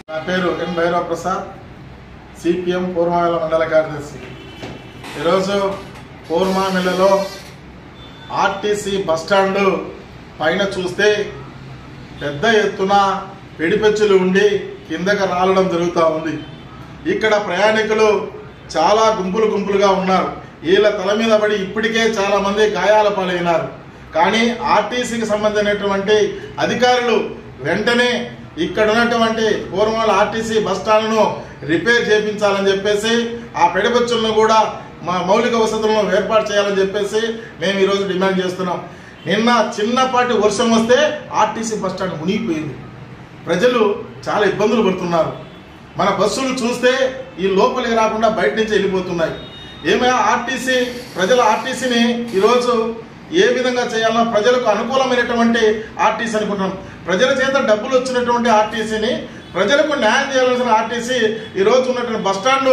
నా పేరు ఎన్ భైరవ ప్రసాద్, సిపిఎం పూర్వమిల్ల మండల కార్యదర్శి. ఈరోజు పూర్వమిల్లలో ఆర్టీసీ బస్టాండ్ పైన చూస్తే పెద్ద ఎత్తున పెడిపెచ్చులు ఉండి కిందకి రాలడం జరుగుతూ ఉంది. ఇక్కడ ప్రయాణికులు చాలా గుంపులుగా ఉన్నారు. వీళ్ళ తల మీద పడి ఇప్పటికే చాలా మంది గాయాల పాలైనారు. కానీ ఆర్టీసీకి సంబంధించినటువంటి అధికారులు వెంటనే ఇక్కడ ఉన్నటువంటి పూర్వమిల్ల ఆర్టీసీ బస్టాండ్ను రిపేర్ చేయించాలని చెప్పేసి ఆ పెడబొచ్చులను కూడా మౌలిక వసతులను ఏర్పాటు చేయాలని చెప్పేసి మేము ఈరోజు డిమాండ్ చేస్తున్నాం. నిన్న చిన్నపాటి వర్షం వస్తే ఆర్టీసీ బస్టాండ్ మునిగిపోయింది. ప్రజలు చాలా ఇబ్బందులు పడుతున్నారు. మన బస్సులు చూస్తే ఈ లోపలికి రాకుండా బయట నుంచి వెళ్ళిపోతున్నాయి. ఏమైనా ఆర్టీసీని ఈరోజు ఏ విధంగా చేయాలన్నా ప్రజలకు అనుకూలమైనటువంటి ఆర్టీసీ అనుకుంటున్నాం. ప్రజల చేత డబ్బులు వచ్చినటువంటి ఆర్టీసీని ప్రజలకు న్యాయం చేయాల్సిన ఆర్టీసీ ఈరోజు ఉన్నటువంటి బస్టాండ్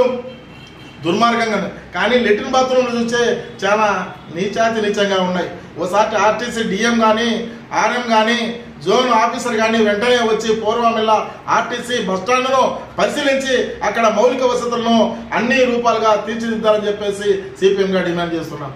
దుర్మార్గంగా, కానీ లెట్రిన్ బాత్రూమ్లు చూస్తే చాలా నీచంగా ఉన్నాయి. ఓసారి ఆర్టీసీ డిఎం కానీ ఆర్ఎం కానీ జోన్ ఆఫీసర్ కానీ వెంటనే వచ్చి పూర్వమిల్ల ఆర్టీసీ బస్టాండ్ను పరిశీలించి అక్కడ మౌలిక వసతులను అన్ని రూపాలుగా తీర్చిదిద్దాలని చెప్పేసి సిపిఎంగా డిమాండ్ చేస్తున్నాం.